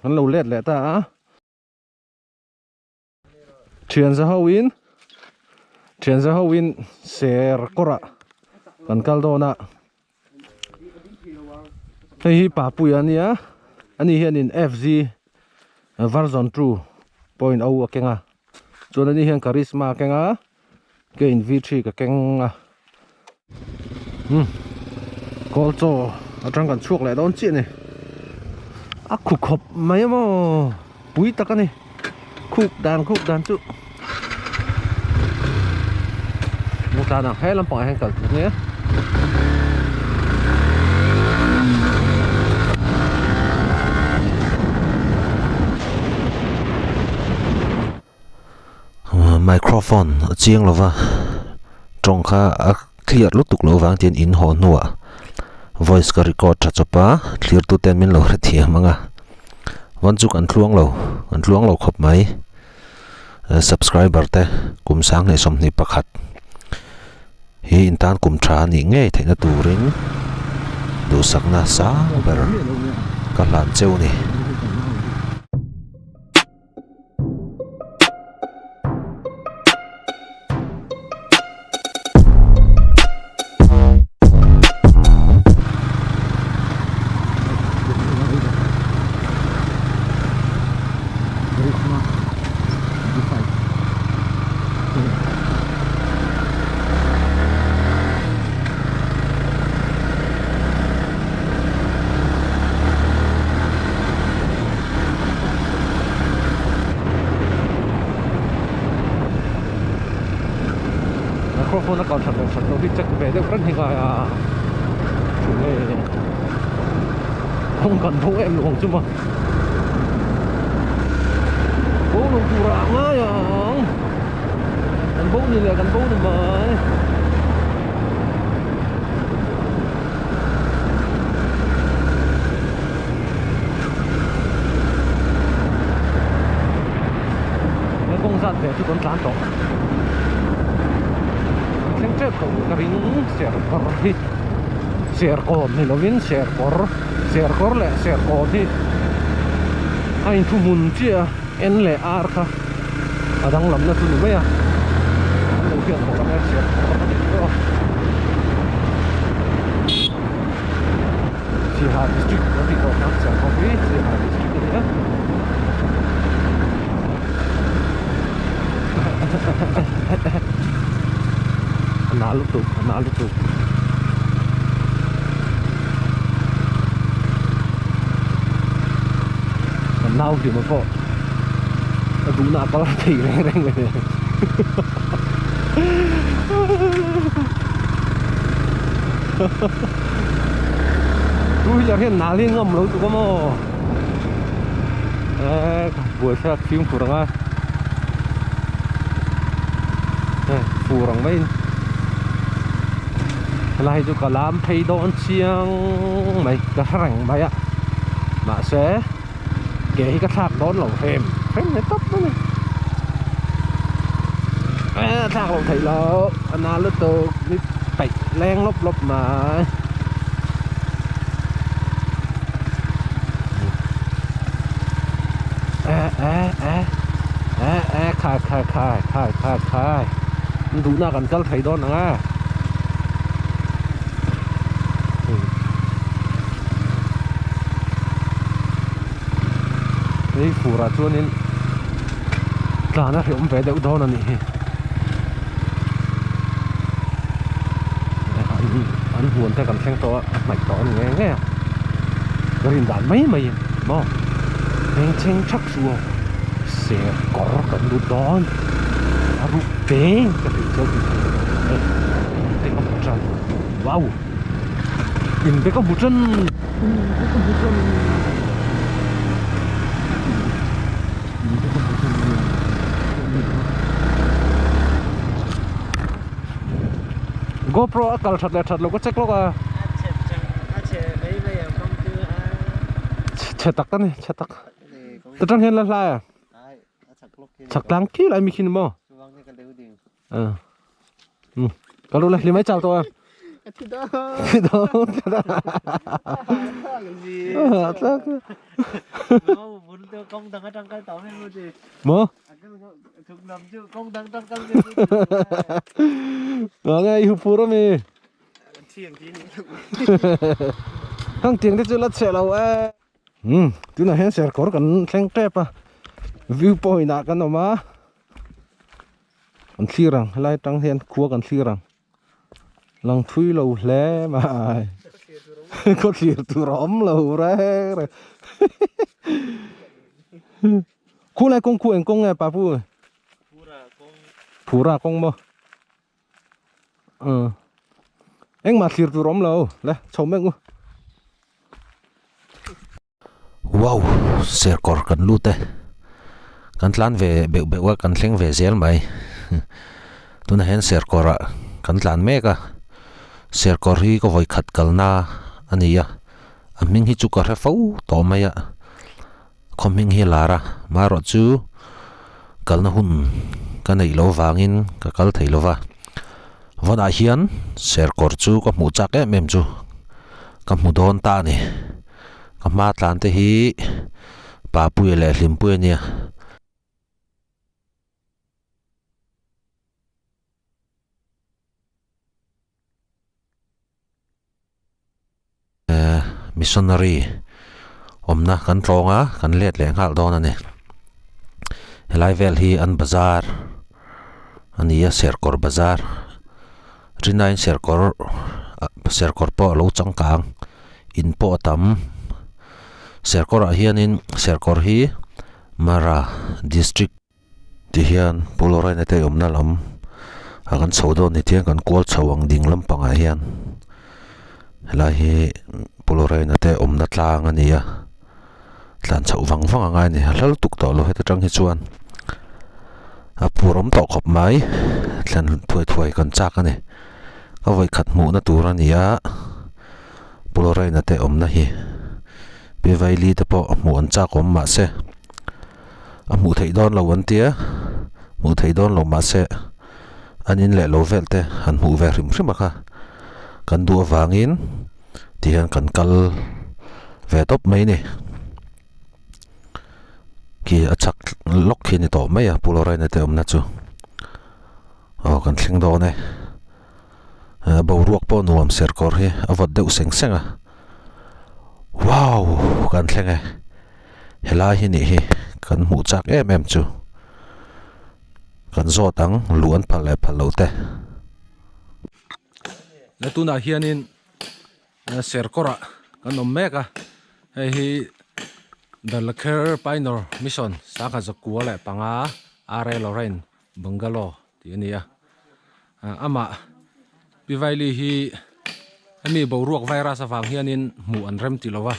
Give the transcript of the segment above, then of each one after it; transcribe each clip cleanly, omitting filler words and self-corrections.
hắn lâu lẹt lẹ ta chuyển ra hậu in ser cora kan kal do na hi pa pu ya nia ani hian in FZ version 2.0 kenga chon ani hian charisma kenga ke in V3 ka kenga kol cho atang kan chuak le don chi ni a khu khop mai mo pui ta ka ni khuk dan chu một ta nào hết lắm mọi hàng cẩn nhé microphone chiang lova trong kha clear lu tuk lo wang tin in ho nuwa voice ka record tha chopa clear tu 10 min lo ra thia manga wan chuk an tluang lo khop mai subscriber te kum sang ne som ni pakhat hi in tan kum tha ni nge thaina turin du sakna sa ber ka lan cheu ni microphone nó còn thật đâu đi chắc về đâu rất hay là chủ nghề không cần bố em luôn chứ mà bố luôn phù rạng á nhở gần bố như là gần bố được mà cái công sản về chứ còn chán đó cái không cái ring share code này nó viên share code lại share code thì anh thu mun chia en lệ ar ka đang làm nó thu mấy à đầu tiên của cái share code chỉ hai district nó thì có năng share code chỉ hai district nhé Analog tuh nào thì mà có đúng là có thì reng này tôi giờ hiện nào liên ngầm lâu tụi con mò buổi sáng phim phù răng phù răng mấy lại cho cả làm thay đón chiang mày cả răng mày ạ mà sẽ kể cái thác đón lẩu phèm này tóc đó này thác lẩu thầy lẩu anh à lướt từ đi tạch len lốp mà khai đủ na cần cắt thầy đón à đấy phù ra cho nên là nó hiểu về đâu đó là nè anh buồn theo cảm xem to mạch to nghe nghe rồi đàn mấy mày mà anh xem chắc xua sẽ có cần đút đó rút bé cái gì cho cái có một chân wow nhìn cái có một chân GoPro kalau thật lo có check lo à cetak kan nih cetak terang hen lah ya cak langki lah mikin mo kalau lah 5 chào tôi muốn tiêu công thằng trong cái tàu này luôn gì Mo. thực nằm chứ công thằng trong cái Ngay hupura mi. thiền tí Hang tiếng thế chứ lát xe lâu tu na hen ser kor kan thleng tep a viewpoint na kan oma kan thirang lai tang hen khuwa kan thirang lang thui lo hle mai có thlir tu rom lo re khu này công khu en công nghe pa pu phura công mo anh mà thlir tu rom lo le chom meng wow ser kor kan lute kan tlan ve be wa kan thleng ve zel mai tuna hen ser kora kan tlan meka ser kor hi ko voi khat kalna ania aming hi chu ka re fo to maya khoming hi lara maro chu kalna hun ka nei lo wangin ka kal thei lova vona hian ser kor chu ko mu chak e mem chu ka mu don ta ni ka ma tlan te hi pa pu le hlim pu nia missionary omna kan ronga kan let le ngal don ane helai vel hi an bazar ania serkor bazar rinain serkor po lo changkang in po tam serkor hianin serkor hi mara district ti hian pulorai na te omna lam akan chhodo ni tiang kan kol chawang ding lampang a hian helai hi pulorai na te omna tlang ania tlan chau wang anga ni halal tuk to lo heta tang hi chuan a purom to khop mai tlan thuai kan chak ani ka voi khat mu na tur ania pulorai na te omna hi be vai li te po mu an chak om ma se a mu thei don lo an tia mu thei don lo ma se anin le lo vel te han mu ve rim rim kha kan du wangin tiang kan kal ve top mai ni ki achak lok khi ni to mai a pulorai na te omna chu kan thling do ne bo ruak po nuam ser kor hi avot deuh seng senga wow kan thlenge helai hi ni hi kan mu chak em chu kan zo tang luan phal le phal lo te le tu na hianin ser kora kan om meka hi the Lakher Pioneer Mission saka zakua le panga are Lorraine Bungalow ti ania ama pivaili hi ami bo ruak virus awang hianin mu an rem ti lowa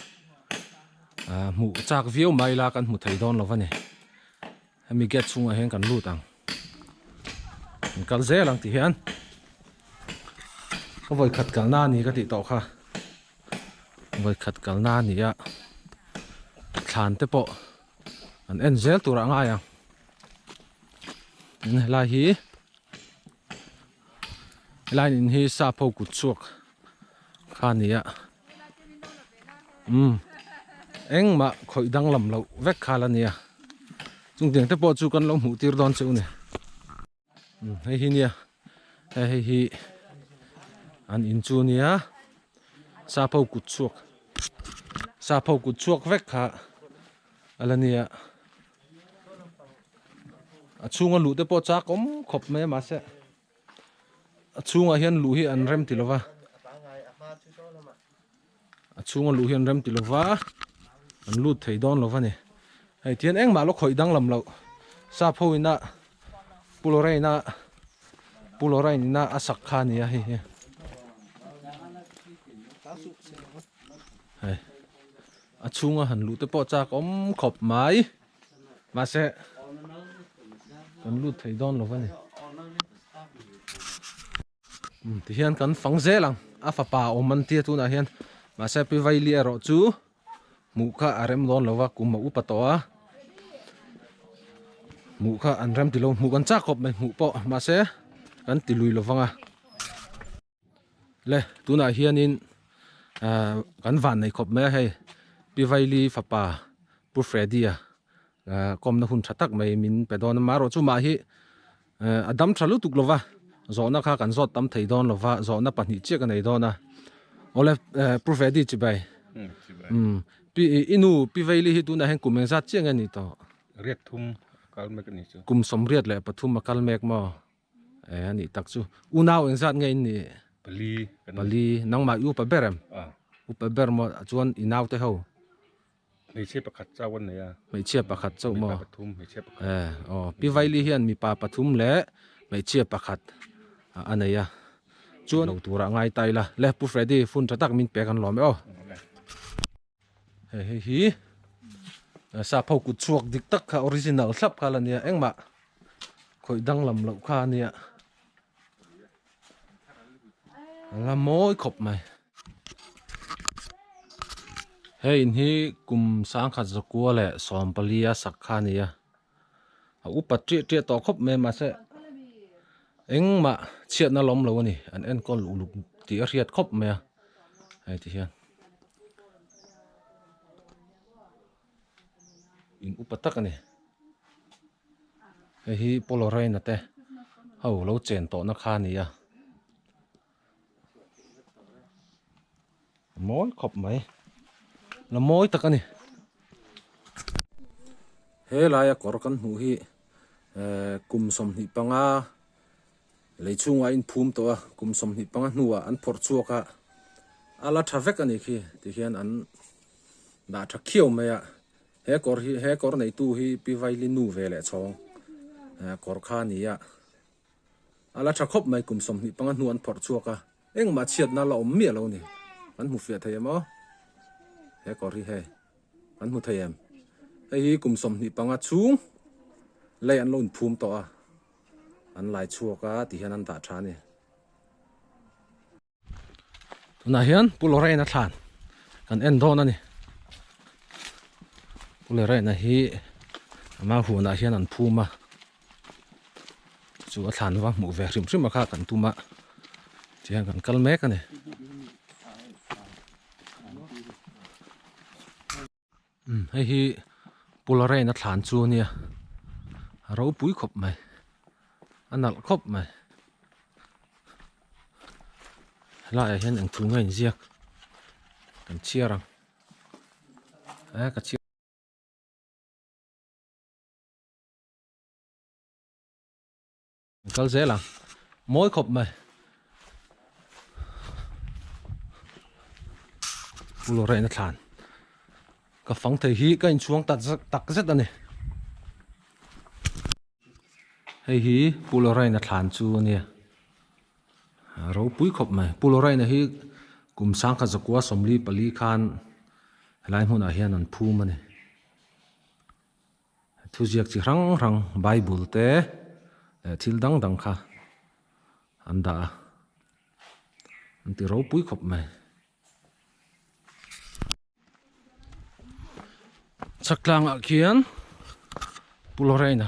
mu chak view mai la kan mu thei don lowa ni ami get chunga hen kan lutang kal zelang ti hian ko voi khat kal na ni ka ti to kha voi khat kal na ni ya thlan te po an enzel tura nga ya la hi line in hi sa pho ku chuak khania eng ma khoi dang lam lo vek khalania chung tiang te po chu kan lo mu tir don chu ne hei hi nia hei hi an in chu nia sa pho ku chuak vek kha alania achunga lu te po cha kom khop me ma se achunga hian lu hi an rem ti lova achunga lu hi an rem ti lova an lut thei don lova ni hei tian eng ma lo khoi dang lam lo sa pho ina pulorai na asak kha ni a hi hei achunga han lu te po cha kom khop mai ma se kan lut thei don lova ni ti hian kan fang zelang a fa pa oman tia tu na hian ma se pi vai li ro chu mu kha arem don lova kum u pa to a mu kha an ram ti lo mu kan cha khop mai mu po ma se kan ti lui lovanga le tu na hian in kan van nei khop me hei pi vaili fapa pu fredia kom na hun thatak mai min pedon maro chu ma hi adam thalu tuklova zona kha kan zot tam thei don lova zona pani che kan nei dona ole pu fredi chi bai pi inu pi vaili hi tu na hen kumeng zat cheng ani to riat thum kal mek ni chu kum somriat le pathum makal mek mo ani tak chu unaw eng zat ngai ni pali nang ma yu pa berem upa ber mo chuan inaw te ho mei che pakhat chawan ne ya mei chia pakhat chau mo pathum mei che pakhat pi vaili hian mi pa pathum le mei chia pakhat anaya chuan lo tura ngai tai la le pu fredi fun thatak min pe kan lom hi sa phau ku chuak dik tak kha original thlap kha lania engma khoi dang lam lo kha nia la moi khop mai hei in hi kum sang khat zakua le som palia sakha nia upa tri to khop me ma se engma chiat na lom lo ni an en kol uluk ti a riat khop me ai ti hian in upa tak ani hei hi polorai na te ho lo chen to na kha nia moi khop mai la moi tak ani he laia kor kan hu hi kum som ni panga leichunga in phum to a kum som ni panga nuwa an phor chuaka ala thavek ani khi ti hian an da tha khiau maya he kor nei tu hi pi vaili nu vele chong kor kha ni ya ala tha khop mai kum som ni panga nu an phor chuaka engma chiat na la om mi lo ni an mu fia thai mo he kor hi he an mu thai em hi kum som ni panga chung le an lon phum to a an lai chuaka ti hian an ta tha ni tuna hian pulorai na thlan kan en don ani pulorai na hi ama hu na hian an phuma chu a thlan wa mu ve rim rim kha kan tuma chiang kan kal mek ani hei hi pulorai na thlan chu nia ro pui khop mai anal khop mai la hian ang thu ngai ziak kan chiarang ka chi kal zela moi khop mai pulorai na thlan ka phang thei hi ka in chuang tak zet ani hei hi pulorai na thlan chu ania ro pui khop mai pulorai na hi kum sang kha zakua somli pali khan lai hmun a hian an phum ani thu ziak chi rang rang bible te thil dang dang kha anda anti ro pui khop mai saklang a khian pulorai na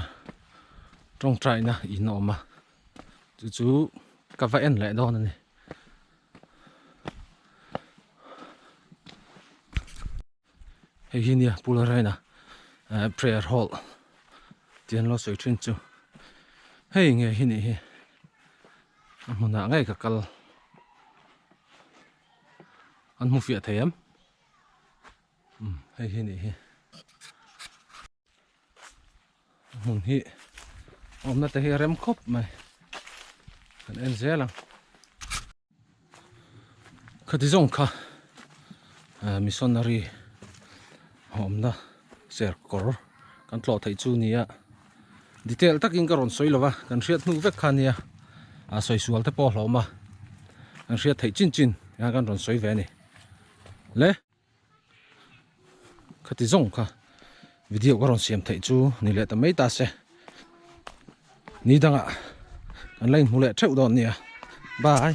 trong trai na in oma chu ka va en le don ani hei hi nia pulorai na prayer hall tian lo soi thin chu hei nge hi ni hi mona ngai ka kal an mu fia thayam hei hi ni hi mun hi om na te hi rem khop mai kan en zelang khati zong kha missionary om na ser kor kan tlo thai chu nia detail takin ka ron soi lova kan riat nu vek kha nia a soi sual te po hloma kan riat thai chin chin ya kan ron soi ve ni le khati zong kha video ka ron siam thai chu ni le ta mai ta se ni danga kan lain hule theu don nia bye